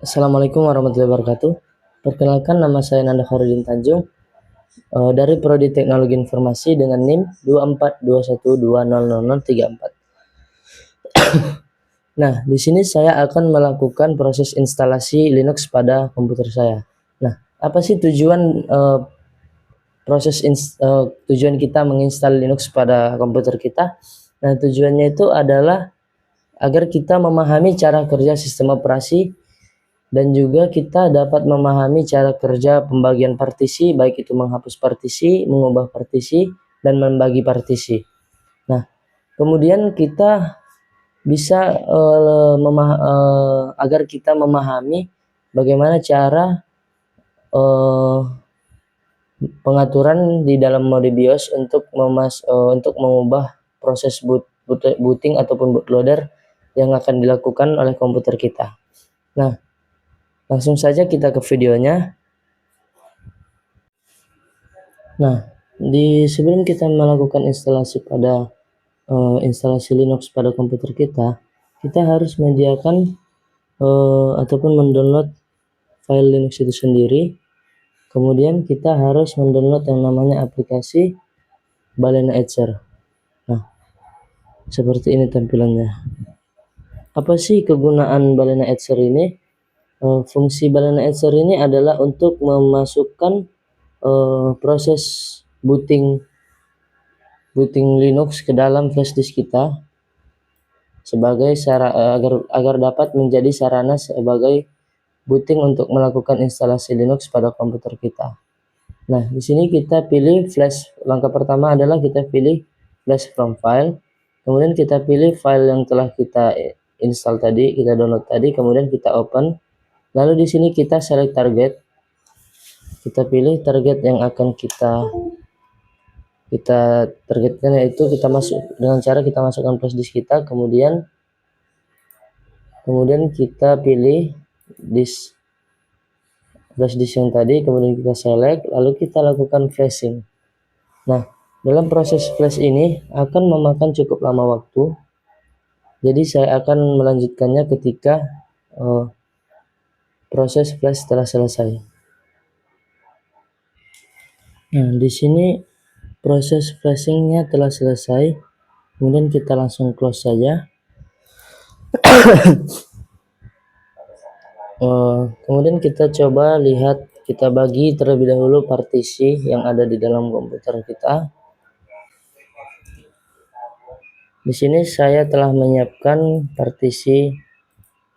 Assalamualaikum warahmatullahi wabarakatuh. Perkenalkan, nama saya Nanda Khairuddin Tanjung dari Prodi Teknologi Informasi dengan NIM 2421200034. Nah, di sini saya akan melakukan proses instalasi Linux pada komputer saya. Nah, apa sih tujuan kita menginstal Linux pada komputer kita? Nah, tujuannya itu adalah agar kita memahami cara kerja sistem operasi dan juga kita dapat memahami cara kerja pembagian partisi, baik itu menghapus partisi, mengubah partisi, dan membagi partisi. Nah, kemudian kita bisa agar kita memahami bagaimana cara pengaturan di dalam mode BIOS untuk mengubah proses booting ataupun bootloader yang akan dilakukan oleh komputer kita. Nah, langsung saja kita ke videonya. Nah, sebelum kita melakukan instalasi Linux pada komputer kita, kita harus menyediakan ataupun mendownload file Linux itu sendiri. Kemudian kita harus mendownload yang namanya aplikasi Balena Etcher. Nah, seperti ini tampilannya. Apa sih kegunaan Balena Etcher ini? Fungsi Balena Etcher ini adalah untuk memasukkan proses booting Linux ke dalam flash disk kita agar dapat menjadi sarana sebagai booting untuk melakukan instalasi Linux pada komputer kita. Nah, di sini kita pilih flash. Langkah pertama adalah kita pilih flash from file. Kemudian kita pilih file yang telah kita install tadi, kita download tadi, kemudian kita open. Lalu di sini kita select target. Kita pilih target yang akan kita targetkan, yaitu kita masukkan flash disk kita, kemudian kita pilih flash disk yang tadi, kemudian kita select, lalu kita lakukan flashing. Nah, dalam proses flash ini akan memakan cukup lama waktu, jadi saya akan melanjutkannya ketika proses flash telah selesai. Nah, di sini proses flashingnya telah selesai, kemudian kita langsung close saja. Kemudian kita coba lihat, kita bagi terlebih dahulu partisi yang ada di dalam komputer kita. Di sini saya telah menyiapkan partisi.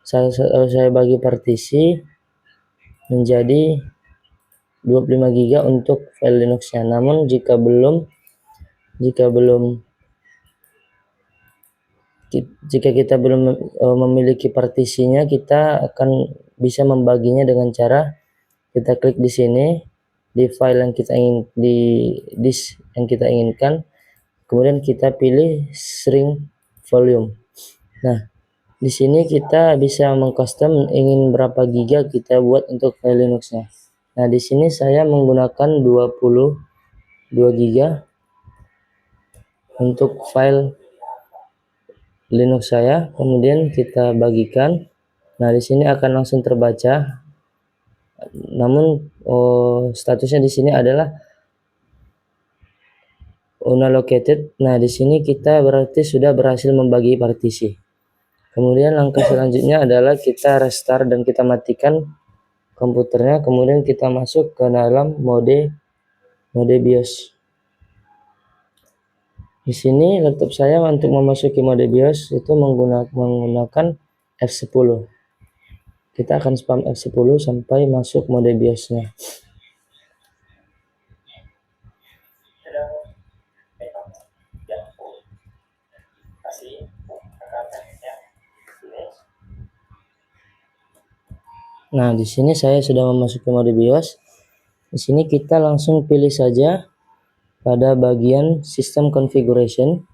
Saya bagi partisi menjadi 25 GB untuk file Linux-nya. Namun jika kita belum memiliki partisinya, kita akan bisa membaginya dengan cara kita klik di sini di file yang kita di disk yang kita inginkan, kemudian kita pilih shrink volume. Nah, di sini kita bisa mengcustom ingin berapa giga kita buat untuk file Linux-nya. Nah, di sini saya menggunakan 22 giga untuk file Linux saya. Kemudian kita bagikan. Nah, di sini akan langsung terbaca. Namun statusnya di sini adalah unallocated. Nah, di sini kita berarti sudah berhasil membagi partisi. Kemudian langkah selanjutnya adalah kita restart dan kita matikan komputernya, kemudian kita masuk ke dalam mode BIOS. Di sini laptop saya untuk memasuki mode BIOS itu menggunakan F10. Kita akan spam F10 sampai masuk mode BIOS-nya. Nah, di sini saya sudah memasuki mode BIOS. Di sini kita langsung pilih saja pada bagian System Configuration.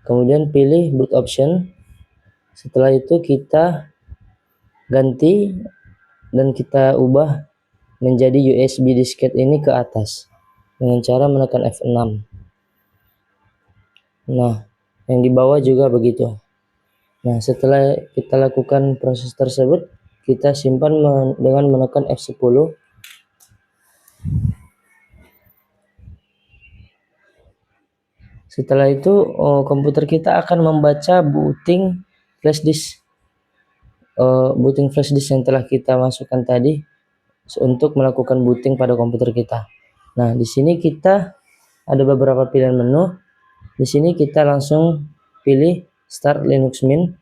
Kemudian pilih Boot Option. Setelah itu kita ganti dan kita ubah menjadi USB diskette ini ke atas dengan cara menekan F6. Nah, yang di bawah juga begitu. Nah, setelah kita lakukan proses tersebut, kita simpan dengan menekan F10. Setelah itu komputer kita akan membaca booting flash disk yang telah kita masukkan tadi untuk melakukan booting pada komputer kita. Nah, di sini kita ada beberapa pilihan menu. Di sini kita langsung pilih Start Linux Mint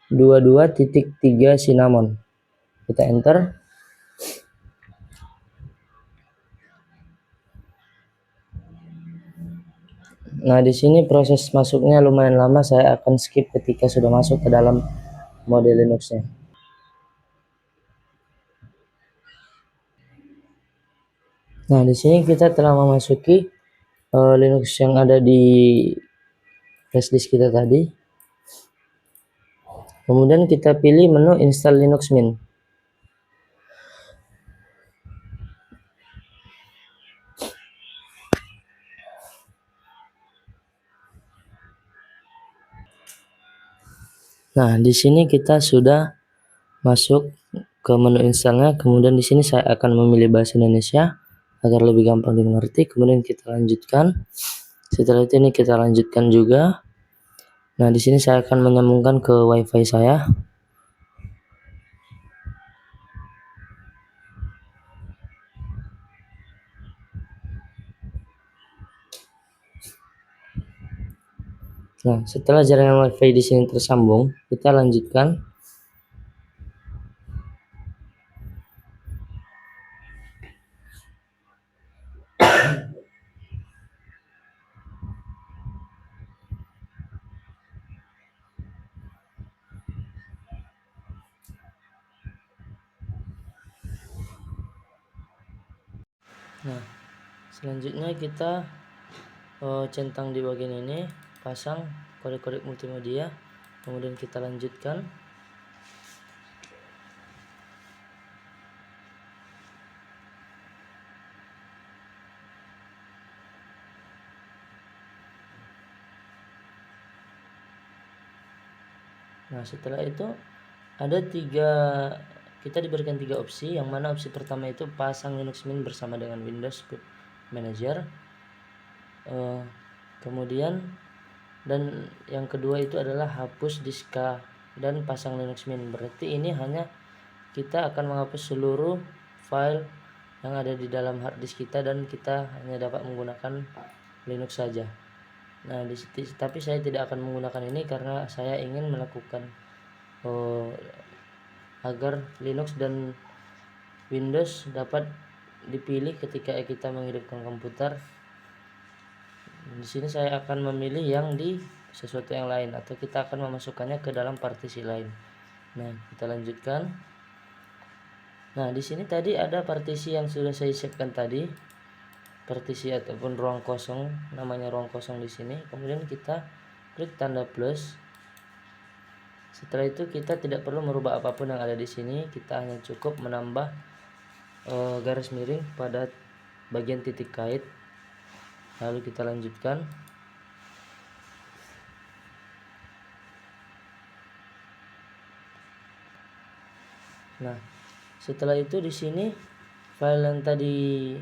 22.3 Cinnamon. Kita enter. Nah, di sini proses masuknya lumayan lama. Saya akan skip ketika sudah masuk ke dalam mode Linux-nya. Nah, di sini kita telah memasuki Linux yang ada di flash disk kita tadi. Kemudian kita pilih menu Install Linux Mint. Nah, di sini kita sudah masuk ke menu installnya. Kemudian di sini saya akan memilih bahasa Indonesia agar lebih gampang dimengerti. Kemudian kita lanjutkan. Setelah itu ini kita lanjutkan juga. Nah, di sini saya akan menyambungkan ke WiFi saya. Nah, setelah jaringan WiFi di sini tersambung, kita lanjutkan. Nah, selanjutnya kita centang di bagian ini, pasang kodek-kodek multimedia, kemudian kita lanjutkan. Nah, setelah itu kita diberikan 3 opsi, yang mana opsi pertama itu pasang Linux Mint bersama dengan Windows Boot Manager. Kemudian dan yang kedua itu adalah hapus disk dan pasang Linux Mint. Berarti ini hanya kita akan menghapus seluruh file yang ada di dalam hard disk kita dan kita hanya dapat menggunakan Linux saja. Nah, tapi saya tidak akan menggunakan ini karena saya ingin melakukan agar Linux dan Windows dapat dipilih ketika kita menghidupkan komputer. Di sini saya akan memilih yang di sesuatu yang lain, atau kita akan memasukkannya ke dalam partisi lain. Nah, kita lanjutkan. Nah, di sini tadi ada partisi yang sudah saya siapkan tadi, partisi ataupun ruang kosong, namanya ruang kosong di sini. Kemudian kita klik tanda plus. Setelah itu kita tidak perlu merubah apapun yang ada di sini, kita hanya cukup menambah garis miring pada bagian titik kait. Lalu kita lanjutkan. Nah, setelah itu di sini file yang tadi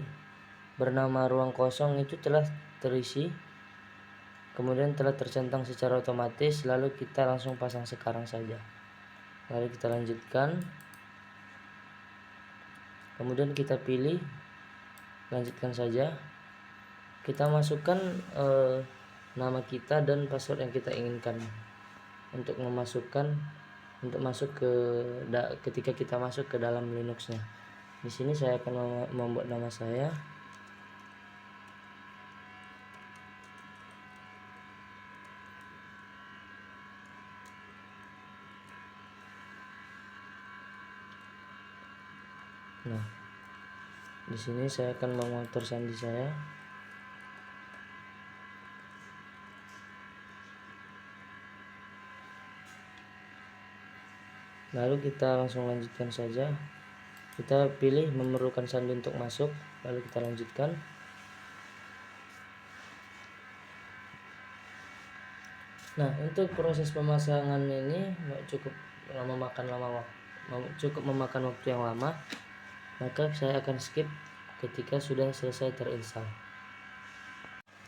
bernama ruang kosong itu telah terisi, kemudian telah tercentang secara otomatis. Lalu kita langsung pasang sekarang saja. Lalu kita lanjutkan. Kemudian kita pilih lanjutkan saja. Kita masukkan nama kita dan password yang kita inginkan untuk masuk ketika kita masuk ke dalam Linuxnya. Di sini saya akan membuat nama saya. Nah, di sini saya akan mengatur sandi saya. Lalu kita langsung lanjutkan saja. Kita pilih memerlukan sandi untuk masuk, lalu kita lanjutkan. Nah, untuk proses pemasangan ini cukup makan lama cukup memakan waktu yang lama, maka saya akan skip ketika sudah selesai terinstall.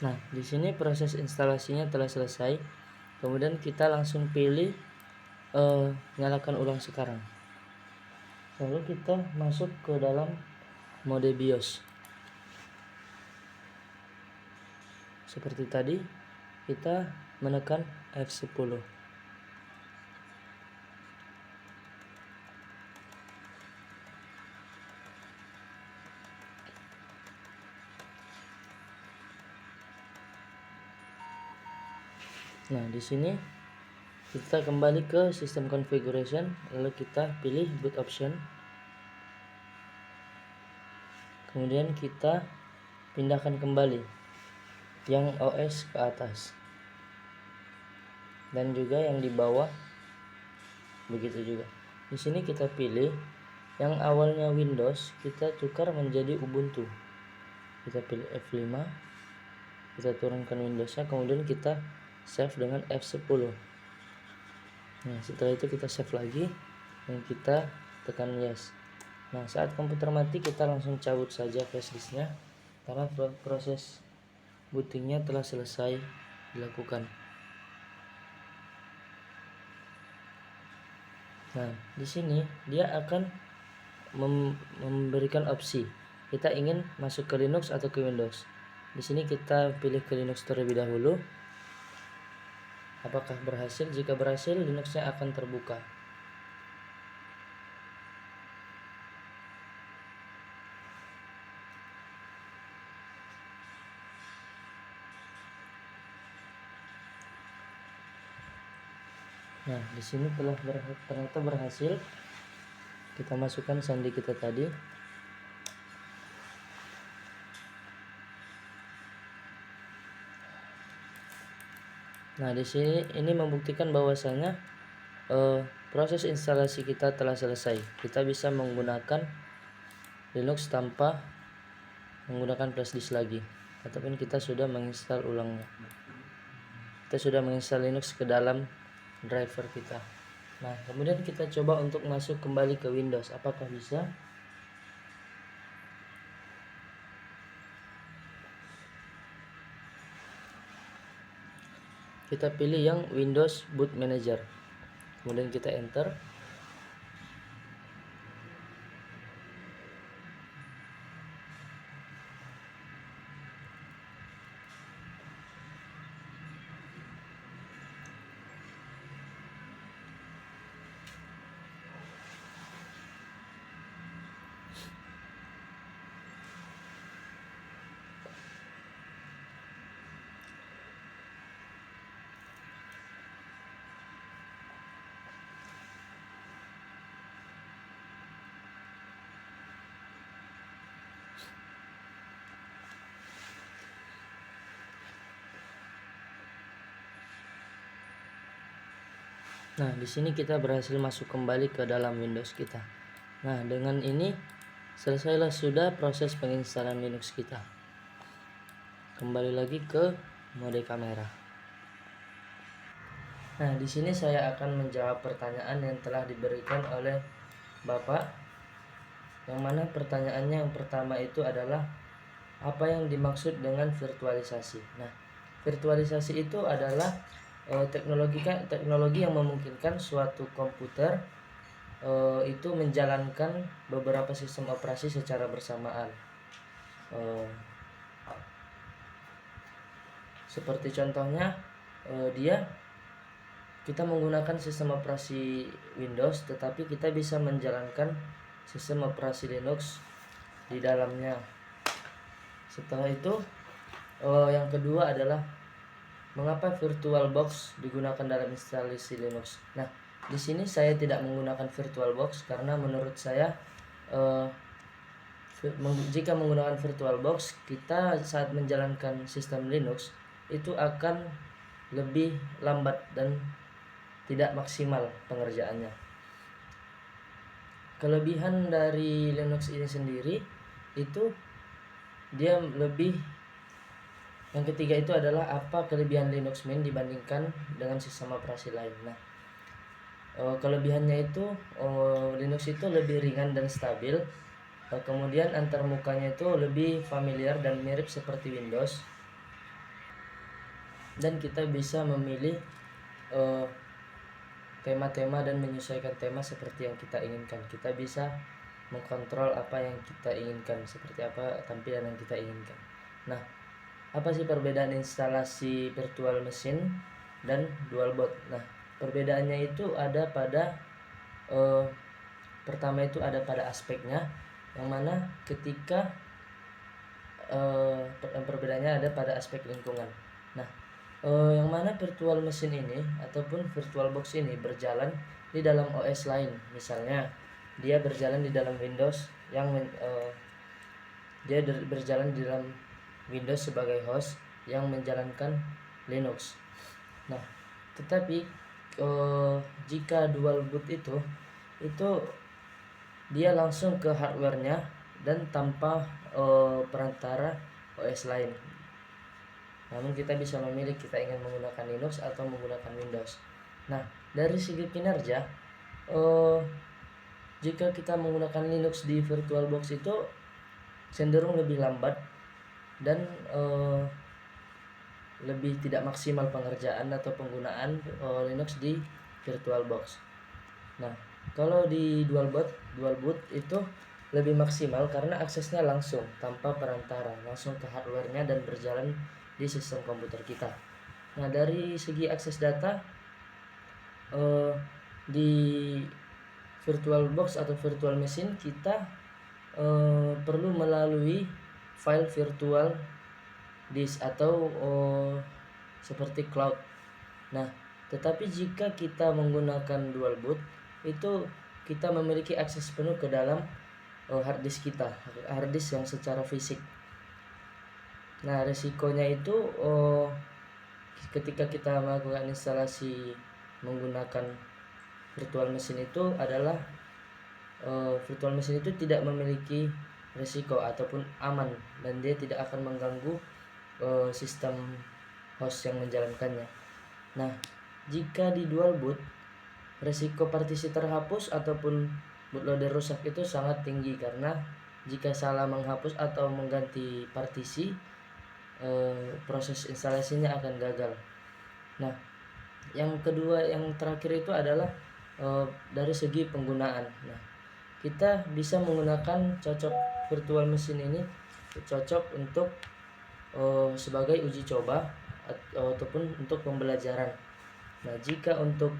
Nah, di sini proses instalasinya telah selesai. Kemudian kita langsung pilih nyalakan ulang sekarang. Lalu kita masuk ke dalam mode BIOS. Seperti tadi, kita menekan F10. Nah, di sini kita kembali ke sistem configuration, lalu kita pilih boot option. Kemudian kita pindahkan kembali yang OS ke atas. Dan juga yang di bawah begitu juga. Di sini kita pilih yang awalnya Windows, kita tukar menjadi Ubuntu. Kita pilih F5, kita turunkan Windowsnya, kemudian kita save dengan F10. Nah, setelah itu kita save lagi dan kita tekan yes. Nah, saat komputer mati kita langsung cabut saja flash disknya karena proses bootingnya telah selesai dilakukan. Nah, di sini dia akan memberikan opsi. Kita ingin masuk ke Linux atau ke Windows. Di sini kita pilih ke Linux terlebih dahulu. Apakah berhasil? Jika berhasil, Linuxnya akan terbuka. Nah, di sini ternyata berhasil. Kita masukkan sandi kita tadi. Nah, di sini ini membuktikan bahwasanya proses instalasi kita telah selesai. Kita bisa menggunakan Linux tanpa menggunakan flash disk lagi, ataupun kita sudah menginstal ulangnya. Kita sudah menginstal Linux ke dalam driver kita. Nah, kemudian kita coba untuk masuk kembali ke Windows. Apakah bisa? Kita pilih yang Windows Boot Manager. Kemudian kita enter. Nah, di sini kita berhasil masuk kembali ke dalam Windows kita. Nah, dengan ini selesailah sudah proses penginstalan Linux kita. Kembali lagi ke mode kamera. Nah, di sini saya akan menjawab pertanyaan yang telah diberikan oleh Bapak. Yang mana pertanyaannya yang pertama itu adalah apa yang dimaksud dengan virtualisasi. Nah, virtualisasi itu adalah teknologi yang memungkinkan suatu komputer itu menjalankan beberapa sistem operasi secara bersamaan. Seperti contohnya kita menggunakan sistem operasi Windows, tetapi kita bisa menjalankan sistem operasi Linux di dalamnya. Setelah itu yang kedua adalah mengapa VirtualBox digunakan dalam instalasi Linux. Nah, di sini saya tidak menggunakan VirtualBox karena menurut saya jika menggunakan VirtualBox, kita saat menjalankan sistem Linux itu akan lebih lambat dan tidak maksimal pengerjaannya. Kelebihan dari Linux ini sendiri itu dia lebih. Yang ketiga itu adalah apa kelebihan Linux Mint dibandingkan dengan sistem operasi lain. Nah, Kelebihannya itu Linux itu lebih ringan dan stabil. Kemudian antarmukanya itu lebih familiar dan mirip seperti Windows. Dan kita bisa memilih tema-tema dan menyesuaikan tema seperti yang kita inginkan. Kita bisa mengkontrol apa yang kita inginkan, seperti apa tampilan yang kita inginkan. Nah, apa sih perbedaan instalasi virtual machine dan dual boot? Nah, perbedaannya itu ada pada pertama itu ada pada aspeknya, yang mana ketika perbedaannya ada pada aspek lingkungan. Nah, yang mana virtual machine ini ataupun virtual box ini berjalan di dalam OS lain. Misalnya dia berjalan di dalam Windows dia berjalan di dalam Windows sebagai host yang menjalankan Linux. Nah, tetapi jika dual boot itu dia langsung ke hardware-nya dan tanpa perantara OS lain. Namun kita bisa memilih kita ingin menggunakan Linux atau menggunakan Windows. Nah, dari segi kinerja, jika kita menggunakan Linux di VirtualBox itu cenderung lebih lambat dan lebih tidak maksimal pengerjaan atau penggunaan Linux di VirtualBox. Nah, kalau di dual boot itu lebih maksimal karena aksesnya langsung tanpa perantara, langsung ke hardware-nya dan berjalan di sistem komputer kita. Nah, dari segi akses data di VirtualBox atau virtual machine kita perlu melalui file virtual disk atau seperti cloud. Nah, tetapi jika kita menggunakan dual boot itu kita memiliki akses penuh ke dalam hard disk kita, hard disk yang secara fisik. Nah, resikonya itu ketika kita melakukan instalasi menggunakan virtual machine itu adalah virtual machine itu tidak memiliki resiko ataupun aman dan dia tidak akan mengganggu sistem host yang menjalankannya. Nah, jika di dual boot resiko partisi terhapus ataupun bootloader rusak itu sangat tinggi karena jika salah menghapus atau mengganti partisi proses instalasinya akan gagal. Nah, yang kedua, yang terakhir itu adalah dari segi penggunaan. Nah, kita bisa menggunakan virtual machine ini cocok untuk sebagai uji coba ataupun untuk pembelajaran. Nah, jika untuk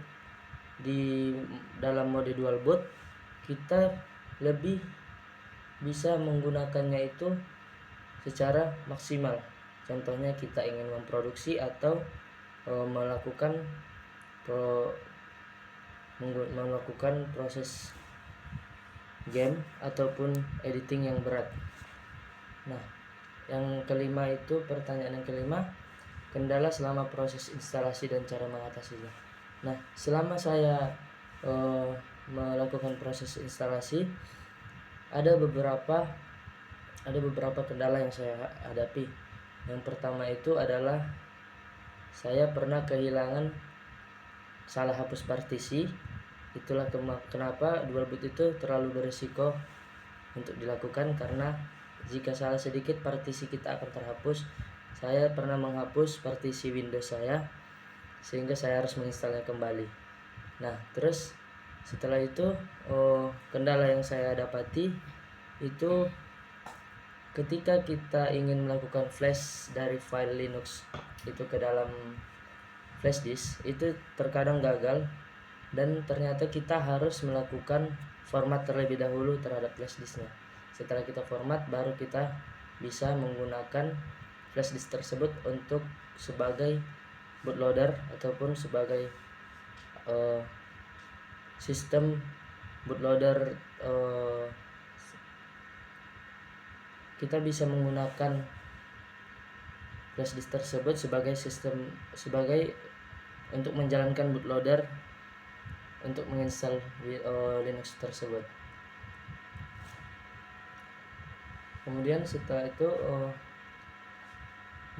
di dalam mode dual boot kita lebih bisa menggunakannya itu secara maksimal. Contohnya kita ingin memproduksi atau melakukan proses game ataupun editing yang berat. Nah, yang kelima itu pertanyaan yang kelima, kendala selama proses instalasi dan cara mengatasinya. Nah, selama saya melakukan proses instalasi ada beberapa kendala yang saya hadapi. Yang pertama itu adalah saya pernah kehilangan salah hapus partisi. Itulah kenapa dual boot itu terlalu berisiko untuk dilakukan, karena jika salah sedikit partisi kita akan terhapus. Saya pernah menghapus partisi Windows saya sehingga saya harus menginstalnya kembali. Nah, terus setelah itu kendala yang saya dapati itu ketika kita ingin melakukan flash dari file Linux itu ke dalam flash disk itu terkadang gagal dan ternyata kita harus melakukan format terlebih dahulu terhadap flash disknya. Setelah kita format baru kita bisa menggunakan flash disk tersebut untuk sebagai bootloader ataupun sebagai sistem bootloader. Kita bisa menggunakan flash disk tersebut sebagai untuk menjalankan bootloader untuk menginstal Linux tersebut. Kemudian setelah itu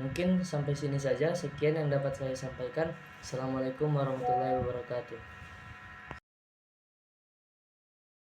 mungkin sampai sini saja. Sekian yang dapat saya sampaikan. Assalamualaikum warahmatullahi wabarakatuh.